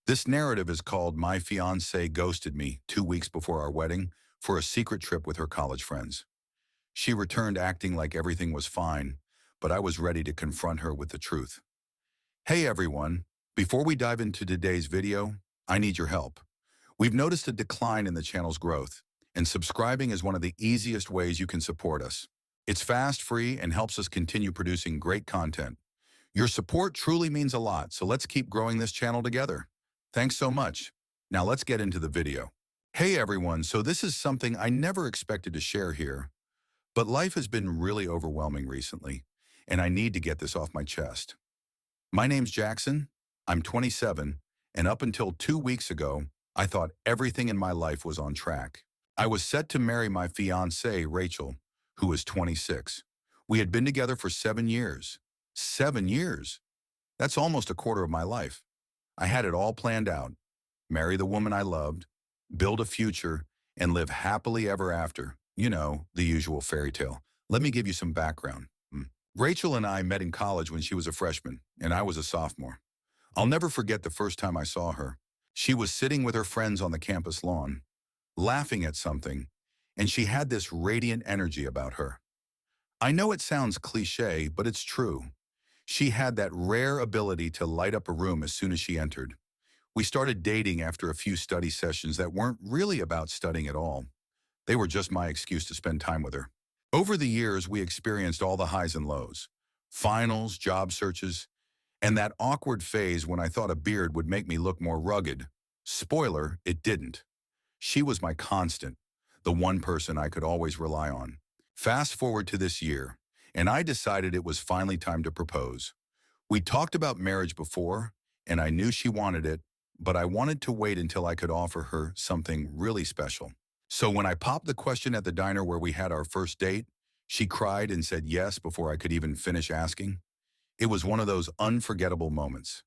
This narrative is called My Fiancée Ghosted Me 2 weeks before our wedding for a secret trip with her college friends. She returned acting like everything was fine, but I was ready to confront her with the truth. Hey everyone, before we dive into today's video, I need your help. We've noticed a decline in the channel's growth, and subscribing is one of the easiest ways you can support us. It's fast, free, and helps us continue producing great content. Your support truly means a lot, so let's keep growing this channel together. Thanks so much. Now let's get into the video. Hey everyone, so this is something I never expected to share here, but life has been really overwhelming recently, and I need to get this off my chest. My name's Jackson, I'm 27, and up until 2 weeks ago, I thought everything in my life was on track. I was set to marry my fiancée, Rachel, who is 26. We had been together for 7 years. 7 years? That's almost a quarter of my life. I had it all planned out. Marry the woman I loved, build a future, and live happily ever after. You know, the usual fairy tale. Let me give you some background. Rachel and I met in college when she was a freshman, and I was a sophomore. I'll never forget the first time I saw her. She was sitting with her friends on the campus lawn, laughing at something, and she had this radiant energy about her. I know it sounds cliche, but it's true. She had that rare ability to light up a room as soon as she entered. We started dating after a few study sessions that weren't really about studying at all. They were just my excuse to spend time with her. Over the years, we experienced all the highs and lows. Finals, job searches, and that awkward phase when I thought a beard would make me look more rugged. Spoiler, it didn't. She was my constant, the one person I could always rely on. Fast forward to this year, and I decided it was finally time to propose. We talked about marriage before, and I knew she wanted it, but I wanted to wait until I could offer her something really special. So when I popped the question at the diner where we had our first date, she cried and said yes before I could even finish asking. It was one of those unforgettable moments.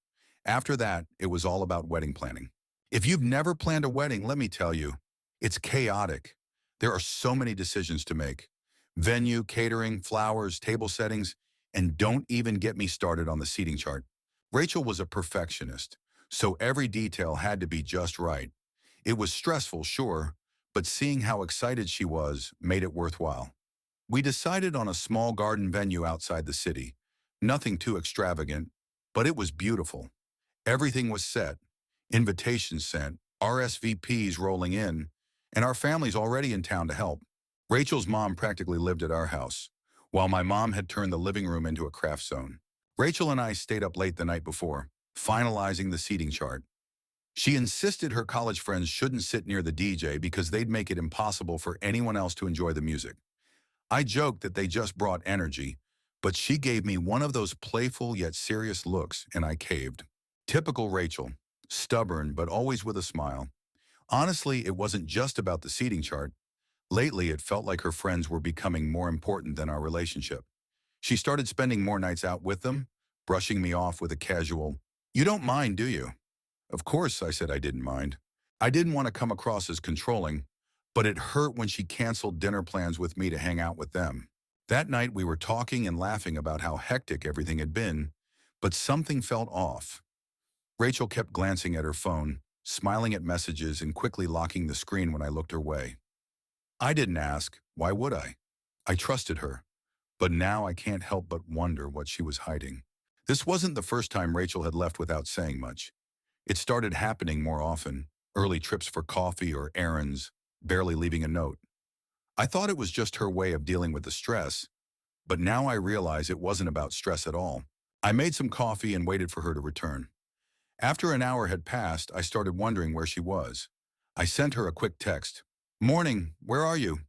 After that, it was all about wedding planning. If you've never planned a wedding, let me tell you, it's chaotic. There are so many decisions to make. Venue, catering, flowers, table settings, and don't even get me started on the seating chart. Rachel was a perfectionist, so every detail had to be just right. It was stressful, sure, but seeing how excited she was made it worthwhile. We decided on a small garden venue outside the city. Nothing too extravagant, but it was beautiful. Everything was set, invitations sent, RSVPs rolling in, and our family's already in town to help. Rachel's mom practically lived at our house, while my mom had turned the living room into a craft zone. Rachel and I stayed up late the night before, finalizing the seating chart. She insisted her college friends shouldn't sit near the DJ because they'd make it impossible for anyone else to enjoy the music. I joked that they just brought energy, but she gave me one of those playful yet serious looks, and I caved. Typical Rachel, stubborn but always with a smile. Honestly, it wasn't just about the seating chart. Lately, it felt like her friends were becoming more important than our relationship. She started spending more nights out with them, brushing me off with a casual, "You don't mind, do you?" Of course, I said I didn't mind. I didn't want to come across as controlling, but it hurt when she canceled dinner plans with me to hang out with them. That night, we were talking and laughing about how hectic everything had been, but something felt off. Rachel kept glancing at her phone, smiling at messages and quickly locking the screen when I looked her way. I didn't ask, why would I? I trusted her, but now I can't help but wonder what she was hiding. This wasn't the first time Rachel had left without saying much. It started happening more often, early trips for coffee or errands, barely leaving a note. I thought it was just her way of dealing with the stress, but now I realize it wasn't about stress at all. I made some coffee and waited for her to return. After an hour had passed, I started wondering where she was. I sent her a quick text. "Morning, where are you?"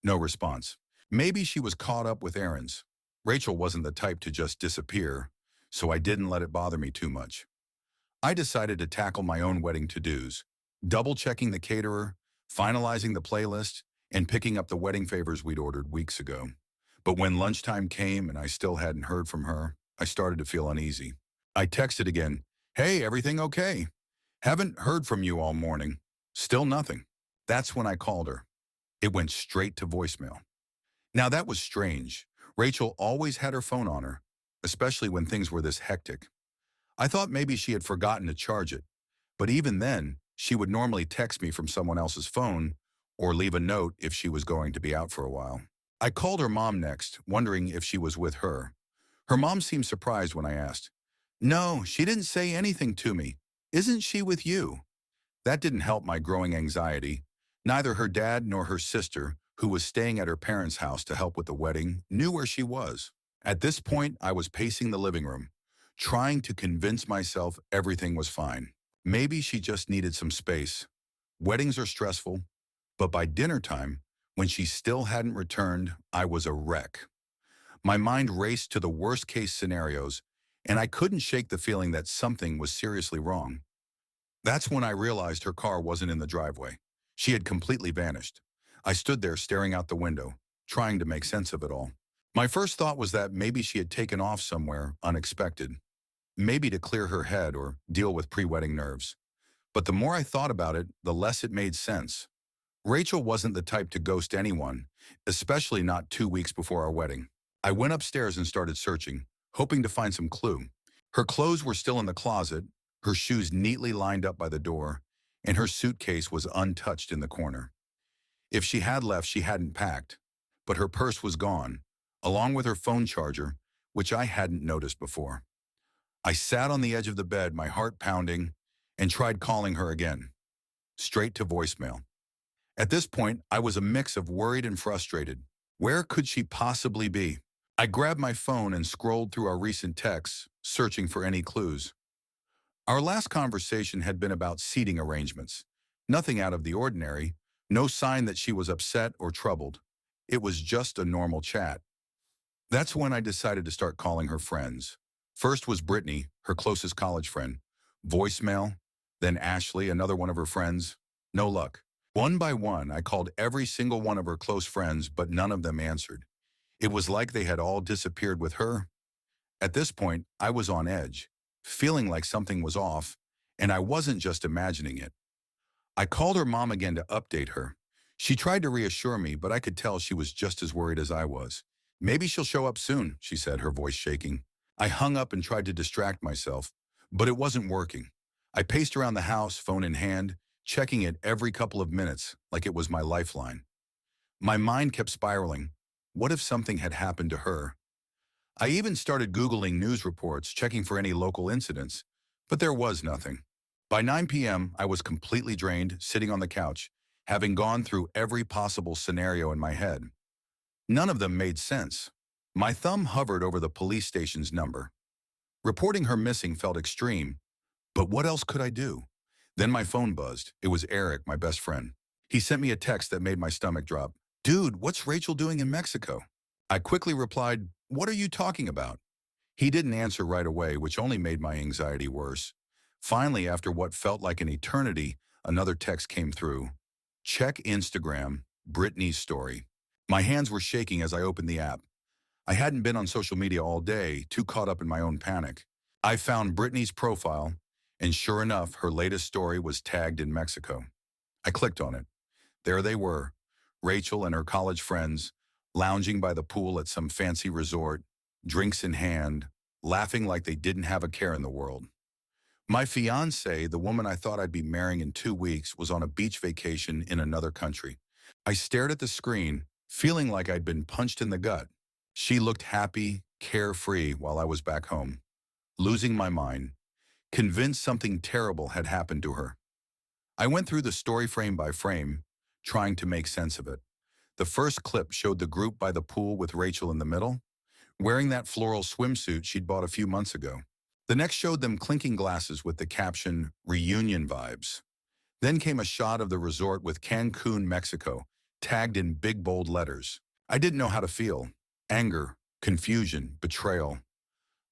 No response. Maybe she was caught up with errands. Rachel wasn't the type to just disappear, so I didn't let it bother me too much. I decided to tackle my own wedding to-dos, double-checking the caterer, finalizing the playlist, and picking up the wedding favors we'd ordered weeks ago. But when lunchtime came and I still hadn't heard from her, I started to feel uneasy. I texted again, "Hey, everything okay? Haven't heard from you all morning." Still nothing. That's when I called her. It went straight to voicemail. Now that was strange. Rachel always had her phone on her, especially when things were this hectic. I thought maybe she had forgotten to charge it, But even then, she would normally text me from someone else's phone or leave a note if she was going to be out for a while. I called her mom next, wondering if she was with her. Her mom seemed surprised when I asked. No, she didn't say anything to me. Isn't she with you? That didn't help my growing anxiety. Neither her dad nor her sister, who was staying at her parents' house to help with the wedding, knew where she was. At this point, I was pacing the living room, trying to convince myself everything was fine. Maybe she just needed some space. Weddings are stressful, but by dinner time, when she still hadn't returned, I was a wreck. My mind raced to the worst-case scenarios, and I couldn't shake the feeling that something was seriously wrong. That's when I realized her car wasn't in the driveway. She had completely vanished. I stood there staring out the window, trying to make sense of it all. My first thought was that maybe she had taken off somewhere unexpected, maybe to clear her head or deal with pre-wedding nerves. But the more I thought about it, the less it made sense. Rachel wasn't the type to ghost anyone, especially not 2 weeks before our wedding. I went upstairs and started searching, hoping to find some clue. Her clothes were still in the closet, her shoes neatly lined up by the door, and her suitcase was untouched in the corner. If she had left, she hadn't packed, but her purse was gone, along with her phone charger, which I hadn't noticed before. I sat on the edge of the bed, my heart pounding, and tried calling her again, straight to voicemail. At this point, I was a mix of worried and frustrated. Where could she possibly be? I grabbed my phone and scrolled through our recent texts, searching for any clues. Our last conversation had been about seating arrangements. Nothing out of the ordinary, no sign that she was upset or troubled. It was just a normal chat. That's when I decided to start calling her friends. First was Brittany, her closest college friend. Voicemail, then Ashley, another one of her friends. No luck. One by one, I called every single one of her close friends, but none of them answered. It was like they had all disappeared with her. At this point, I was on edge, feeling like something was off, and I wasn't just imagining it. I called her mom again to update her. She tried to reassure me, but I could tell she was just as worried as I was. Maybe she'll show up soon, she said, her voice shaking. I hung up and tried to distract myself, but it wasn't working. I paced around the house, phone in hand, checking it every couple of minutes like it was my lifeline. My mind kept spiraling. What if something had happened to her? I even started Googling news reports, checking for any local incidents, but there was nothing. By 9 p.m., I was completely drained, sitting on the couch, having gone through every possible scenario in my head. None of them made sense. My thumb hovered over the police station's number. Reporting her missing felt extreme, but what else could I do? Then my phone buzzed. It was Eric, my best friend. He sent me a text that made my stomach drop. Dude, what's Rachel doing in Mexico? I quickly replied, what are you talking about? He didn't answer right away, which only made my anxiety worse. Finally, after what felt like an eternity, another text came through. Check Instagram, Brittany's story. My hands were shaking as I opened the app. I hadn't been on social media all day, too caught up in my own panic. I found Brittany's profile, and sure enough, her latest story was tagged in Mexico. I clicked on it. There they were, Rachel and her college friends, lounging by the pool at some fancy resort, drinks in hand, laughing like they didn't have a care in the world. My fiancée, the woman I thought I'd be marrying in 2 weeks, was on a beach vacation in another country. I stared at the screen, feeling like I'd been punched in the gut. She looked happy, carefree while I was back home, losing my mind, convinced something terrible had happened to her. I went through the story frame by frame, trying to make sense of it. The first clip showed the group by the pool with Rachel in the middle, wearing that floral swimsuit she'd bought a few months ago. The next showed them clinking glasses with the caption, "Reunion Vibes." Then came a shot of the resort with Cancun, Mexico, tagged in big bold letters. I didn't know how to feel. Anger, confusion, betrayal.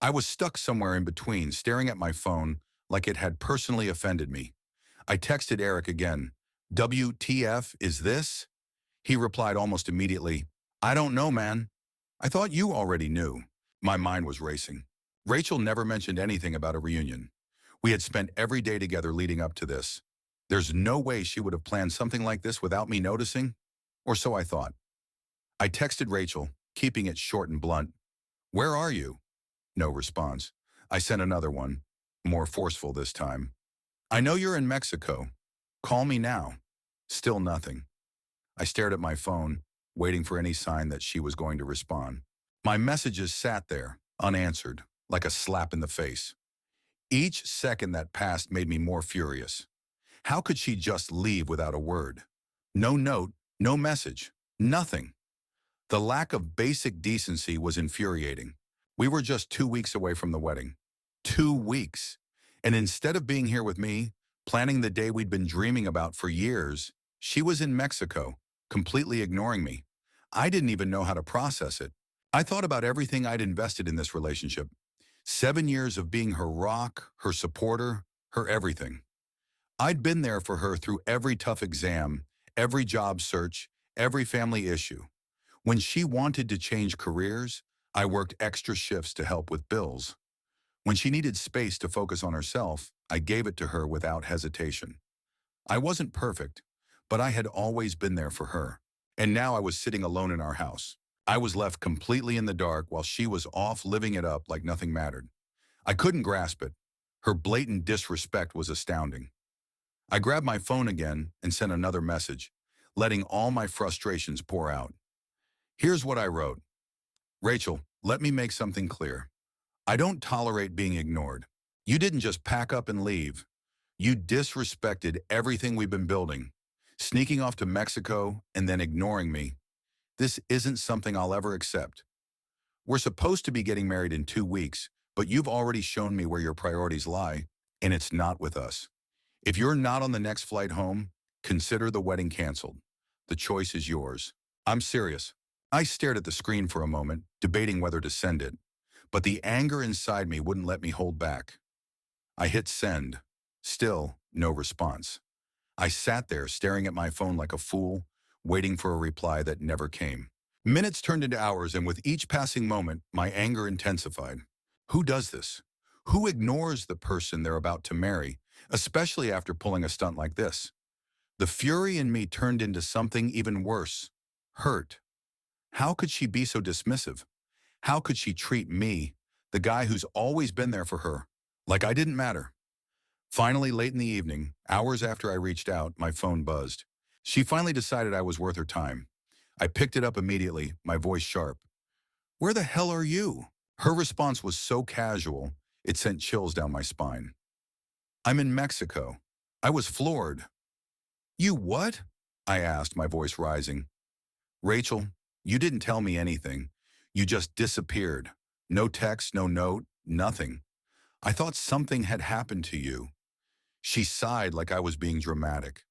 I was stuck somewhere in between, staring at my phone like it had personally offended me. I texted Eric again. WTF, is this? He replied almost immediately, I don't know, man. I thought you already knew. My mind was racing. Rachel never mentioned anything about a reunion. We had spent every day together leading up to this. There's no way she would have planned something like this without me noticing, or so I thought. I texted Rachel, keeping it short and blunt. Where are you? No response. I sent another one, more forceful this time. I know you're in Mexico. Call me now. Still nothing. I stared at my phone, waiting for any sign that she was going to respond. My messages sat there, unanswered, like a slap in the face. Each second that passed made me more furious. How could she just leave without a word? No note, no message, nothing. The lack of basic decency was infuriating. We were just 2 weeks away from the wedding. 2 weeks. And instead of being here with me, planning the day we'd been dreaming about for years, she was in Mexico, completely ignoring me. I didn't even know how to process it. I thought about everything I'd invested in this relationship. 7 years of being her rock, her supporter, her everything. I'd been there for her through every tough exam, every job search, every family issue. When she wanted to change careers, I worked extra shifts to help with bills. When she needed space to focus on herself, I gave it to her without hesitation. I wasn't perfect, but I had always been there for her. And now I was sitting alone in our house. I was left completely in the dark while she was off living it up like nothing mattered. I couldn't grasp it. Her blatant disrespect was astounding. I grabbed my phone again and sent another message, letting all my frustrations pour out. Here's what I wrote. Rachel, let me make something clear. I don't tolerate being ignored. You didn't just pack up and leave. You disrespected everything we've been building, sneaking off to Mexico and then ignoring me. This isn't something I'll ever accept. We're supposed to be getting married in 2 weeks, but you've already shown me where your priorities lie, and it's not with us. If you're not on the next flight home, consider the wedding canceled. The choice is yours. I'm serious. I stared at the screen for a moment, debating whether to send it, but the anger inside me wouldn't let me hold back. I hit send. Still, no response. I sat there staring at my phone like a fool, waiting for a reply that never came. Minutes turned into hours, and with each passing moment, my anger intensified. Who does this? Who ignores the person they're about to marry, especially after pulling a stunt like this? The fury in me turned into something even worse. Hurt. How could she be so dismissive? How could she treat me, the guy who's always been there for her, like I didn't matter? Finally, late in the evening, hours after I reached out, my phone buzzed. She finally decided I was worth her time. I picked it up immediately, my voice sharp. Where the hell are you? Her response was so casual, it sent chills down my spine. I'm in Mexico. I was floored. You what? I asked, my voice rising. Rachel, you didn't tell me anything. You just disappeared. No text, no note, nothing. I thought something had happened to you. She sighed like I was being dramatic.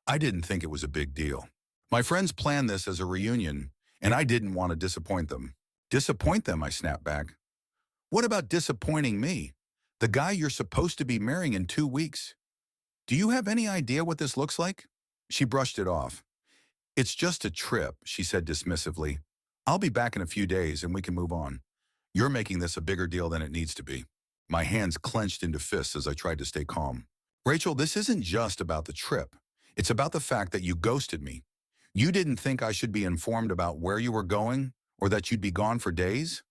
I didn't think it was a big deal. My friends planned this as a reunion, and I didn't want to disappoint them. Disappoint them, I snapped back. What about disappointing me? The guy you're supposed to be marrying in 2 weeks. Do you have any idea what this looks like? She brushed it off. It's just a trip, she said dismissively. I'll be back in a few days and we can move on. You're making this a bigger deal than it needs to be. My hands clenched into fists as I tried to stay calm. Rachel, this isn't just about the trip. It's about the fact that you ghosted me. You didn't think I should be informed about where you were going or that you'd be gone for days?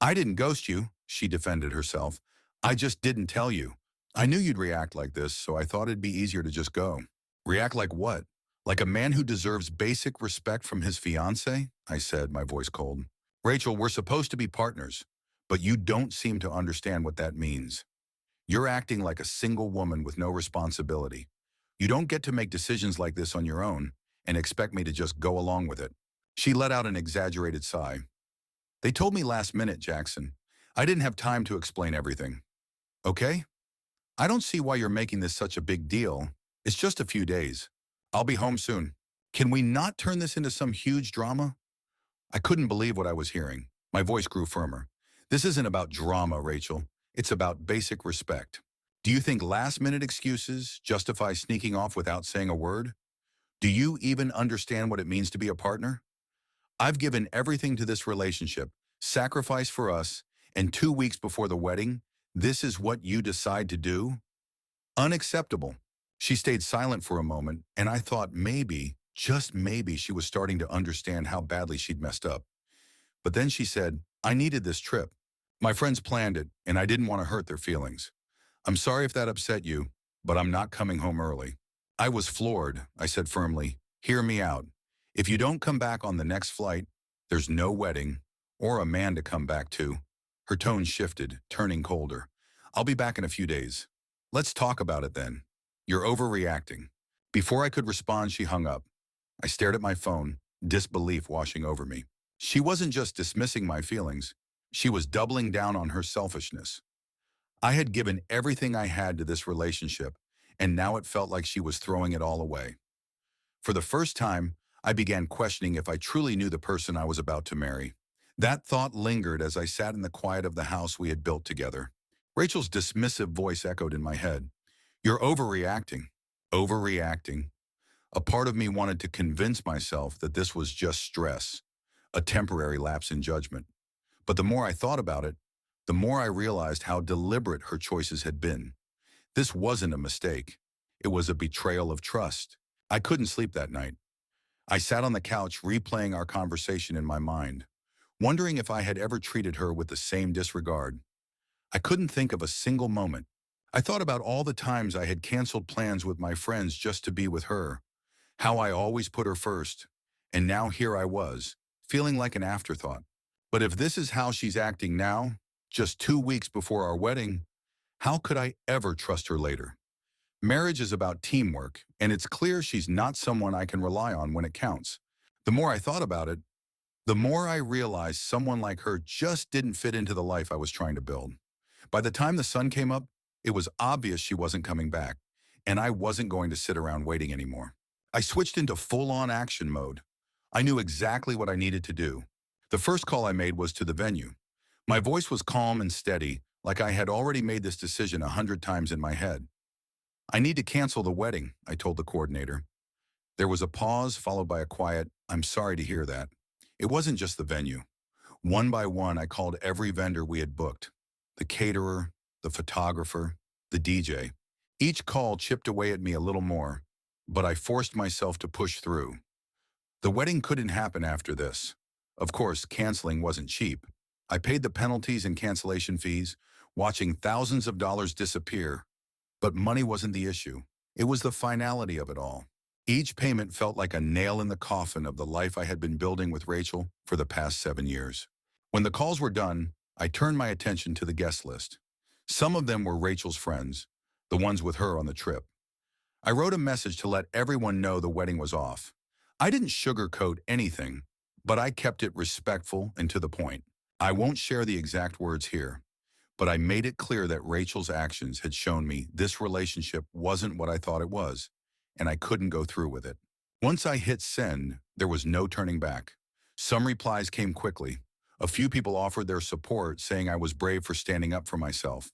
I didn't ghost you, she defended herself. I just didn't tell you. I knew you'd react like this, so I thought it'd be easier to just go. React like what? Like a man who deserves basic respect from his fiancée? I said, my voice cold. Rachel, we're supposed to be partners, but you don't seem to understand what that means. You're acting like a single woman with no responsibility. You don't get to make decisions like this on your own and expect me to just go along with it. She let out an exaggerated sigh. They told me last minute, Jackson. I didn't have time to explain everything. Okay? I don't see why you're making this such a big deal. It's just a few days. I'll be home soon. Can we not turn this into some huge drama? I couldn't believe what I was hearing. My voice grew firmer. This isn't about drama, Rachel. It's about basic respect. Do you think last-minute excuses justify sneaking off without saying a word? Do you even understand what it means to be a partner? I've given everything to this relationship, sacrificed for us, and 2 weeks before the wedding, this is what you decide to do? Unacceptable. She stayed silent for a moment, and I thought maybe, just maybe, she was starting to understand how badly she'd messed up. But then she said, I needed this trip. My friends planned it, and I didn't want to hurt their feelings. I'm sorry if that upset you. but I'm not coming home early. I was floored. I said firmly, hear me out. If you don't come back on the next flight, there's no wedding or a man to come back to. Her tone shifted, turning colder. I'll be back in a few days. Let's talk about it then. You're overreacting. Before I could respond, she hung up. I stared at my phone, disbelief washing over me. She wasn't just dismissing my feelings. She was doubling down on her selfishness. I had given everything I had to this relationship, and now it felt like she was throwing it all away. For the first time, I began questioning if I truly knew the person I was about to marry. That thought lingered as I sat in the quiet of the house we had built together. Rachel's dismissive voice echoed in my head. You're overreacting. Overreacting. A part of me wanted to convince myself that this was just stress, a temporary lapse in judgment. But the more I thought about it, the more I realized how deliberate her choices had been. This wasn't a mistake. It was a betrayal of trust. I couldn't sleep that night. I sat on the couch replaying our conversation in my mind, wondering if I had ever treated her with the same disregard. I couldn't think of a single moment. I thought about all the times I had canceled plans with my friends just to be with her, how I always put her first, and now here I was, feeling like an afterthought. But if this is how she's acting now, just 2 weeks before our wedding, how could I ever trust her later? Marriage is about teamwork, and it's clear she's not someone I can rely on when it counts. The more I thought about it, the more I realized someone like her just didn't fit into the life I was trying to build. By the time the sun came up, it was obvious she wasn't coming back, and I wasn't going to sit around waiting anymore. I switched into full-on action mode. I knew exactly what I needed to do. The first call I made was to the venue. My voice was calm and steady, like I had already made this decision 100 times in my head. I need to cancel the wedding, I told the coordinator. There was a pause followed by a quiet, I'm sorry to hear that. It wasn't just the venue. One by one, I called every vendor we had booked. The caterer, the photographer, the DJ. Each call chipped away at me a little more, but I forced myself to push through. The wedding couldn't happen after this. Of course, canceling wasn't cheap. I paid the penalties and cancellation fees, watching thousands of dollars disappear. But money wasn't the issue. It was the finality of it all. Each payment felt like a nail in the coffin of the life I had been building with Rachel for the past 7 years. When the calls were done, I turned my attention to the guest list. Some of them were Rachel's friends, the ones with her on the trip. I wrote a message to let everyone know the wedding was off. I didn't sugarcoat anything, but I kept it respectful and to the point. I won't share the exact words here, but I made it clear that Rachel's actions had shown me this relationship wasn't what I thought it was, and I couldn't go through with it. Once I hit send, there was no turning back. Some replies came quickly. A few people offered their support, saying I was brave for standing up for myself.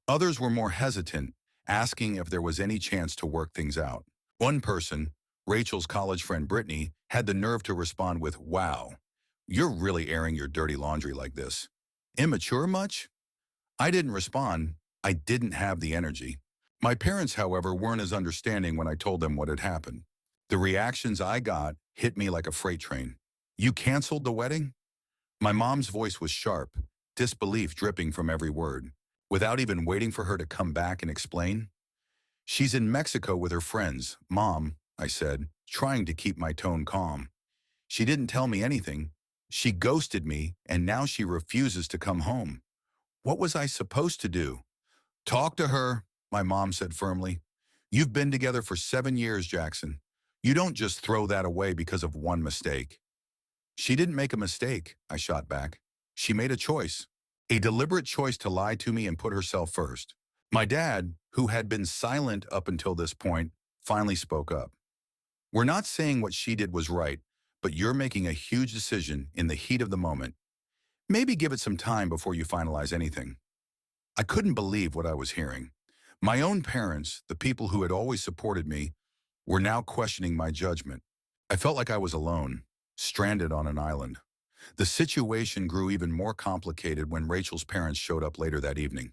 Others were more hesitant, asking if there was any chance to work things out. One person, Rachel's college friend Brittany, had the nerve to respond with, wow, you're really airing your dirty laundry like this. Immature much? I didn't respond. I didn't have the energy. My parents, however, weren't as understanding when I told them what had happened. The reactions I got hit me like a freight train. You canceled the wedding? My mom's voice was sharp, disbelief dripping from every word. Without even waiting for her to come back and explain, she's in Mexico with her friends. Mom, I said, trying to keep my tone calm. She didn't tell me anything. She ghosted me, and now she refuses to come home. What was I supposed to do? Talk to her, my mom said firmly. You've been together for 7 years, Jackson. You don't just throw that away because of one mistake. She didn't make a mistake, I shot back. She made a choice. A deliberate choice to lie to me and put herself first. My dad, who had been silent up until this point, finally spoke up. We're not saying what she did was right, but you're making a huge decision in the heat of the moment. Maybe give it some time before you finalize anything. I couldn't believe what I was hearing. My own parents, the people who had always supported me, were now questioning my judgment. I felt like I was alone, stranded on an island. The situation grew even more complicated when Rachel's parents showed up later that evening.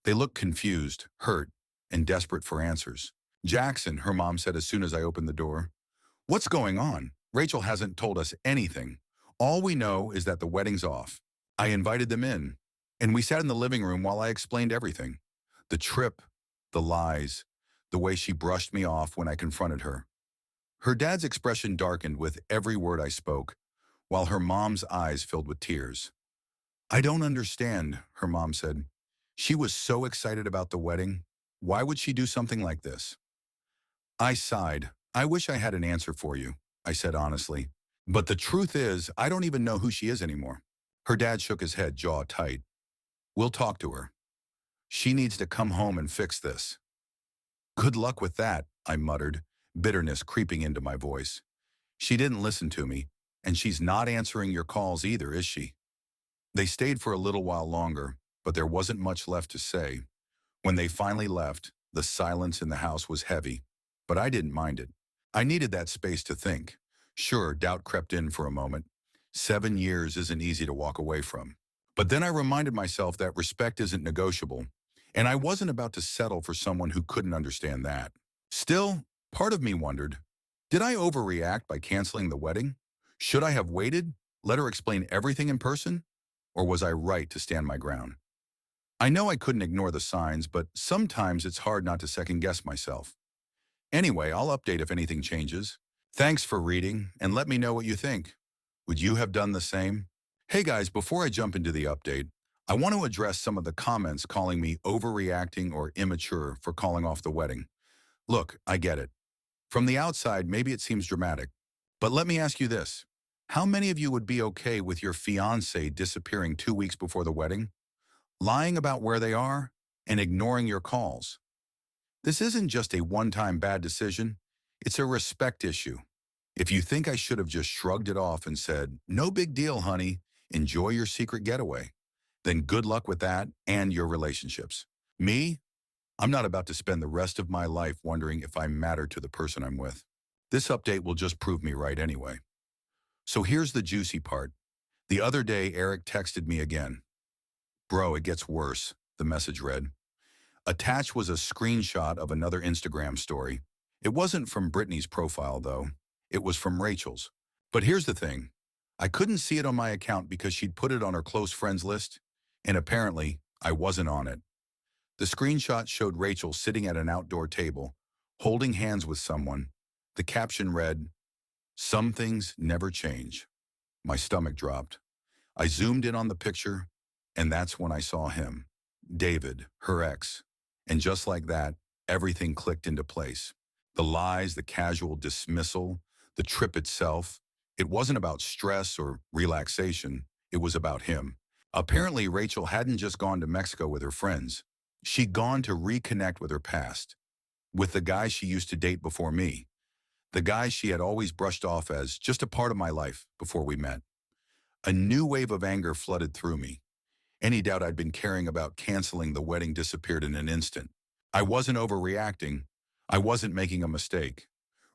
They looked confused, hurt, and desperate for answers. Jackson, her mom said as soon as I opened the door. What's going on? Rachel hasn't told us anything. All we know is that the wedding's off. I invited them in, and we sat in the living room while I explained everything. The trip, the lies, the way she brushed me off when I confronted her. Her dad's expression darkened with every word I spoke, while her mom's eyes filled with tears. I don't understand, her mom said. She was so excited about the wedding. Why would she do something like this? I sighed. I wish I had an answer for you, I said honestly. But the truth is, I don't even know who she is anymore. Her dad shook his head, jaw tight. We'll talk to her. She needs to come home and fix this. Good luck with that, I muttered, bitterness creeping into my voice. She didn't listen to me, and she's not answering your calls either, is she? They stayed for a little while longer, but there wasn't much left to say. When they finally left, the silence in the house was heavy, but I didn't mind it. I needed that space to think. Sure, doubt crept in for a moment. 7 years isn't easy to walk away from. But then I reminded myself that respect isn't negotiable, and I wasn't about to settle for someone who couldn't understand that. Still, part of me wondered, did I overreact by canceling the wedding? Should I have waited, let her explain everything in person? Or was I right to stand my ground? I know I couldn't ignore the signs, but sometimes it's hard not to second-guess myself. Anyway, I'll update if anything changes. Thanks for reading, and let me know what you think. Would you have done the same? Hey guys, before I jump into the update, I want to address some of the comments calling me overreacting or immature for calling off the wedding. Look, I get it. From the outside, maybe it seems dramatic. But let me ask you this. How many of you would be okay with your fiancé disappearing 2 weeks before the wedding, lying about where they are, and ignoring your calls? This isn't just a one-time bad decision. It's a respect issue. If you think I should have just shrugged it off and said, no big deal, honey, enjoy your secret getaway, then good luck with that and your relationships. Me, I'm not about to spend the rest of my life wondering if I matter to the person I'm with. This update will just prove me right anyway. So here's the juicy part. The other day, Eric texted me again. Bro, it gets worse, the message read. Attached was a screenshot of another Instagram story. It wasn't from Brittany's profile, though. It was from Rachel's. But here's the thing. I couldn't see it on my account because she'd put it on her close friends list, and apparently, I wasn't on it. The screenshot showed Rachel sitting at an outdoor table, holding hands with someone. The caption read, "Some things never change." My stomach dropped. I zoomed in on the picture, and that's when I saw him, David, her ex. And just like that, everything clicked into place. The lies, the casual dismissal, the trip itself. It wasn't about stress or relaxation. It was about him. Apparently, Rachel hadn't just gone to Mexico with her friends. She'd gone to reconnect with her past, with the guy she used to date before me, the guy she had always brushed off as just a part of my life before we met. A new wave of anger flooded through me. Any doubt I'd been carrying about canceling the wedding disappeared in an instant. I wasn't overreacting. I wasn't making a mistake.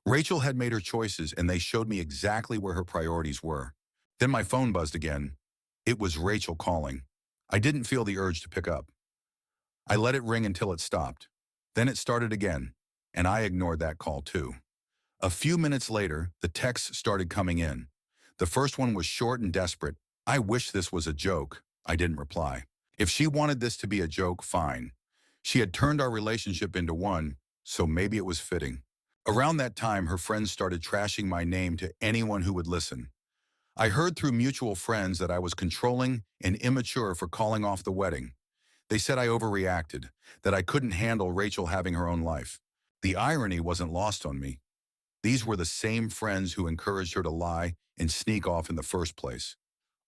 Rachel had made her choices, and they showed me exactly where her priorities were. Then my phone buzzed again. It was Rachel calling. I didn't feel the urge to pick up. I let it ring until it stopped. Then it started again, and I ignored that call too. A few minutes later, the texts started coming in. The first one was short and desperate. I wish this was a joke. I didn't reply. If she wanted this to be a joke, fine. She had turned our relationship into one, so maybe it was fitting. Around that time, her friends started trashing my name to anyone who would listen. I heard through mutual friends that I was controlling and immature for calling off the wedding. They said I overreacted, that I couldn't handle Rachel having her own life. The irony wasn't lost on me. These were the same friends who encouraged her to lie and sneak off in the first place.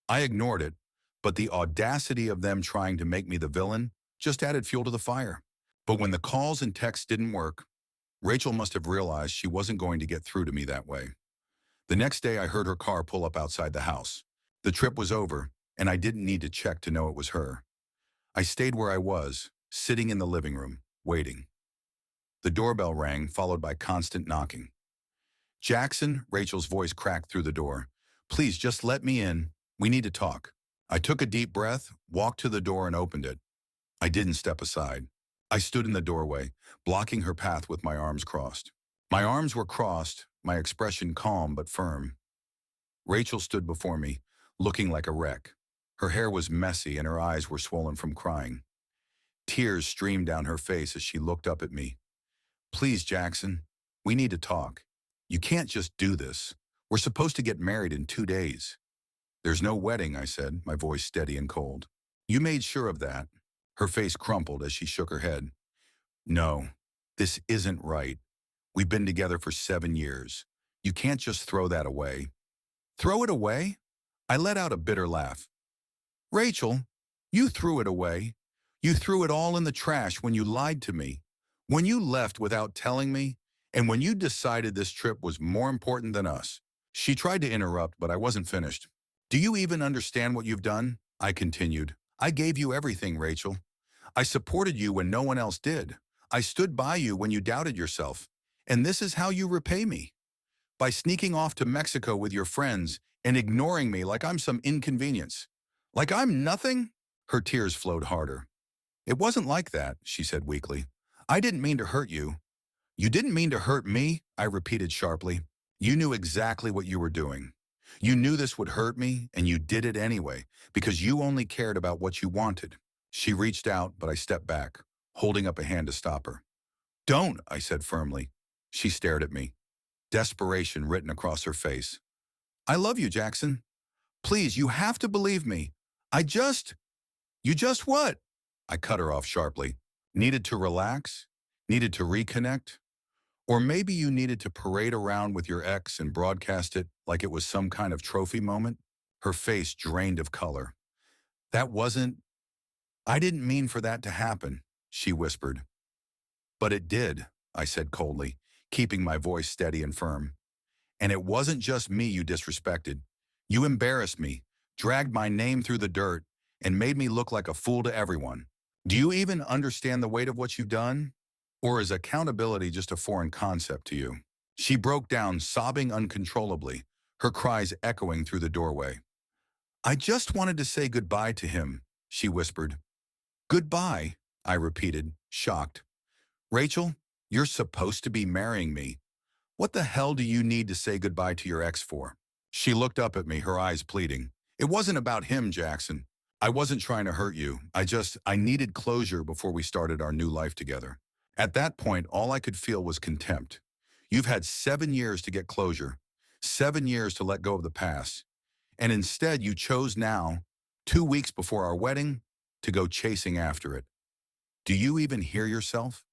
I ignored it, but the audacity of them trying to make me the villain just added fuel to the fire. But when the calls and texts didn't work, Rachel must have realized she wasn't going to get through to me that way. The next day, I heard her car pull up outside the house. The trip was over, and I didn't need to check to know it was her. I stayed where I was, sitting in the living room, waiting. The doorbell rang, followed by constant knocking. Jackson, Rachel's voice cracked through the door. Please, just let me in. We need to talk. I took a deep breath, walked to the door, and opened it. I didn't step aside. I stood in the doorway, blocking her path with my arms crossed. My arms were crossed, my expression calm but firm. Rachel stood before me, looking like a wreck. Her hair was messy and her eyes were swollen from crying. Tears streamed down her face as she looked up at me. Please, Jackson, we need to talk. You can't just do this. We're supposed to get married in 2 days. There's no wedding, I said, my voice steady and cold. You made sure of that. Her face crumpled as she shook her head. No, this isn't right. We've been together for 7 years. You can't just throw that away. Throw it away? I let out a bitter laugh. Rachel, you threw it away. You threw it all in the trash when you lied to me, when you left without telling me, and when you decided this trip was more important than us. She tried to interrupt, but I wasn't finished. Do you even understand what you've done? I continued. I gave you everything, Rachel. I supported you when no one else did. I stood by you when you doubted yourself. And this is how you repay me. By sneaking off to Mexico with your friends and ignoring me like I'm some inconvenience. Like I'm nothing? Her tears flowed harder. It wasn't like that, she said weakly. I didn't mean to hurt you. You didn't mean to hurt me, I repeated sharply. You knew exactly what you were doing. You knew this would hurt me, and you did it anyway, because you only cared about what you wanted. She reached out, but I stepped back, holding up a hand to stop her. Don't, I said firmly. She stared at me, desperation written across her face. I love you, Jackson. Please, you have to believe me. You just what? I cut her off sharply. Needed to relax? Needed to reconnect? Or maybe you needed to parade around with your ex and broadcast it like it was some kind of trophy moment? Her face drained of color. That wasn't... I didn't mean for that to happen, she whispered. But it did, I said coldly, keeping my voice steady and firm. And it wasn't just me you disrespected. You embarrassed me, dragged my name through the dirt, and made me look like a fool to everyone. Do you even understand the weight of what you've done? Or is accountability just a foreign concept to you? She broke down, sobbing uncontrollably, her cries echoing through the doorway. I just wanted to say goodbye to him, she whispered. Goodbye, I repeated, shocked. Rachel, you're supposed to be marrying me. What the hell do you need to say goodbye to your ex for? She looked up at me, her eyes pleading. It wasn't about him, Jackson. I wasn't trying to hurt you. I needed closure before we started our new life together. At that point, all I could feel was contempt. You've had 7 years to get closure, 7 years to let go of the past. And instead, you chose now, 2 weeks before our wedding, to go chasing after it. Do you even hear yourself?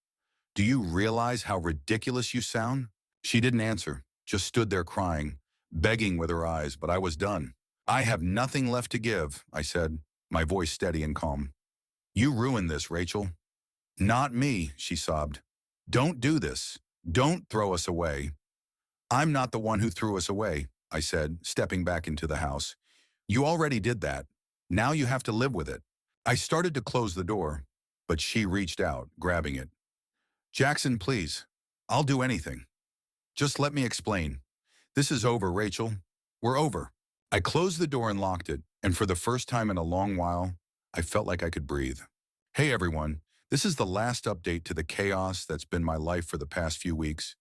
Do you realize how ridiculous you sound? She didn't answer, just stood there crying, begging with her eyes, but I was done. I have nothing left to give, I said, my voice steady and calm. You ruined this, Rachel. Not me, she sobbed. Don't do this. Don't throw us away. I'm not the one who threw us away, I said, stepping back into the house. You already did that. Now you have to live with it. I started to close the door, but she reached out, grabbing it. Jackson, please. I'll do anything. Just let me explain. This is over, Rachel. We're over. I closed the door and locked it, and for the first time in a long while, I felt like I could breathe. Hey everyone, this is the last update to the chaos that's been my life for the past few weeks.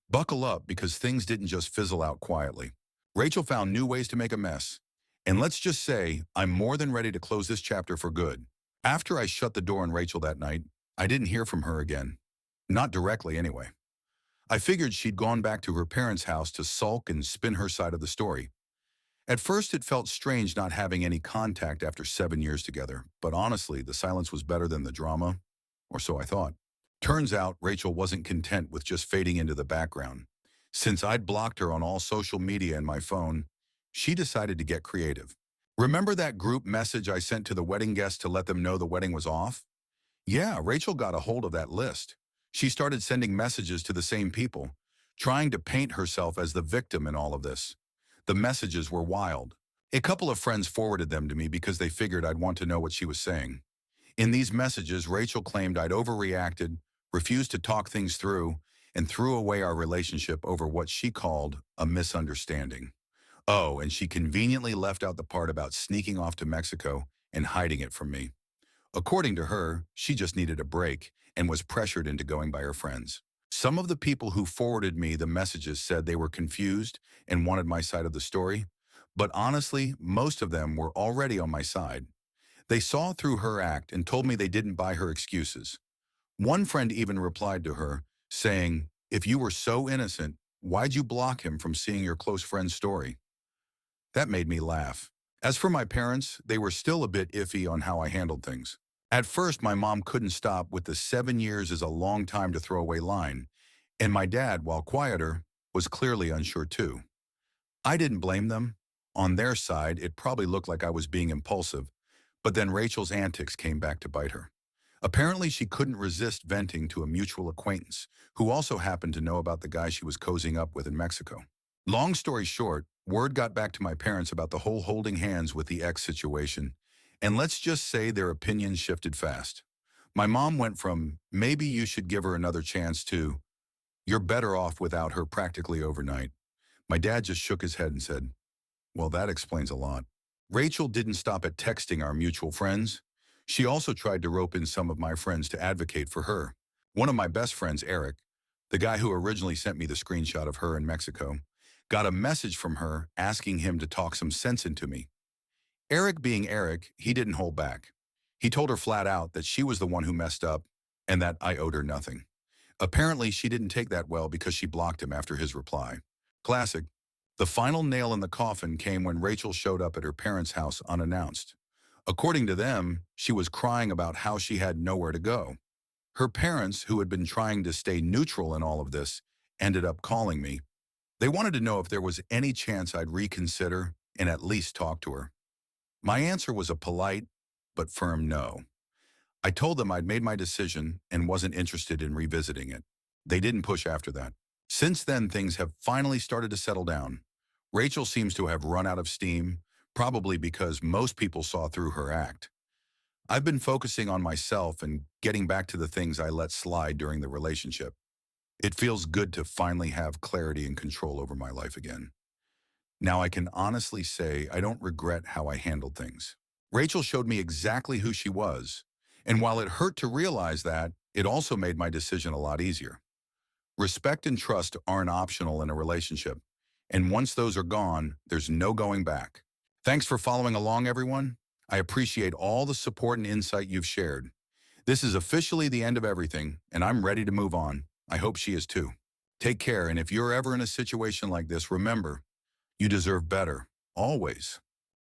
Buckle up because things didn't just fizzle out quietly. Rachel found new ways to make a mess. And let's just say, I'm more than ready to close this chapter for good. After I shut the door on Rachel that night, I didn't hear from her again. Not directly, anyway. I figured she'd gone back to her parents' house to sulk and spin her side of the story. At first, it felt strange not having any contact after 7 years together, but honestly, the silence was better than the drama, or so I thought. Turns out, Rachel wasn't content with just fading into the background. Since I'd blocked her on all social media and my phone, she decided to get creative. Remember that group message I sent to the wedding guests to let them know the wedding was off? Yeah, Rachel got a hold of that list. She started sending messages to the same people, trying to paint herself as the victim in all of this. The messages were wild. A couple of friends forwarded them to me because they figured I'd want to know what she was saying. In these messages, Rachel claimed I'd overreacted, refused to talk things through, and threw away our relationship over what she called a misunderstanding. Oh, and she conveniently left out the part about sneaking off to Mexico and hiding it from me. According to her, she just needed a break and was pressured into going by her friends. Some of the people who forwarded me the messages said they were confused and wanted my side of the story, but honestly, most of them were already on my side. They saw through her act and told me they didn't buy her excuses. One friend even replied to her, saying, if you were so innocent, why'd you block him from seeing your close friend's story? That made me laugh. As for my parents, they were still a bit iffy on how I handled things. At first, my mom couldn't stop with the 7 years is a long time to throw away line, and my dad, while quieter, was clearly unsure too. I didn't blame them. On their side, it probably looked like I was being impulsive, but then Rachel's antics came back to bite her. Apparently, she couldn't resist venting to a mutual acquaintance, who also happened to know about the guy she was cozying up with in Mexico. Long story short, word got back to my parents about the whole holding hands with the ex situation, and let's just say their opinions shifted fast. My mom went from, maybe you should give her another chance to, you're better off without her practically overnight. My dad just shook his head and said, well, that explains a lot. Rachel didn't stop at texting our mutual friends. She also tried to rope in some of my friends to advocate for her. One of my best friends, Eric, the guy who originally sent me the screenshot of her in Mexico, got a message from her asking him to talk some sense into me. Eric being Eric, he didn't hold back. He told her flat out that she was the one who messed up and that I owed her nothing. Apparently, she didn't take that well because she blocked him after his reply. Classic. The final nail in the coffin came when Rachel showed up at her parents' house unannounced. According to them, she was crying about how she had nowhere to go. Her parents, who had been trying to stay neutral in all of this, ended up calling me. They wanted to know if there was any chance I'd reconsider and at least talk to her. My answer was a polite but firm no. I told them I'd made my decision and wasn't interested in revisiting it. They didn't push after that. Since then, things have finally started to settle down. Rachel seems to have run out of steam, probably because most people saw through her act. I've been focusing on myself and getting back to the things I let slide during the relationship. It feels good to finally have clarity and control over my life again. Now I can honestly say I don't regret how I handled things. Rachel showed me exactly who she was, and while it hurt to realize that, it also made my decision a lot easier. Respect and trust aren't optional in a relationship, and once those are gone, there's no going back. Thanks for following along, everyone. I appreciate all the support and insight you've shared. This is officially the end of everything, and I'm ready to move on. I hope she is too. Take care, and if you're ever in a situation like this, remember, you deserve better, always.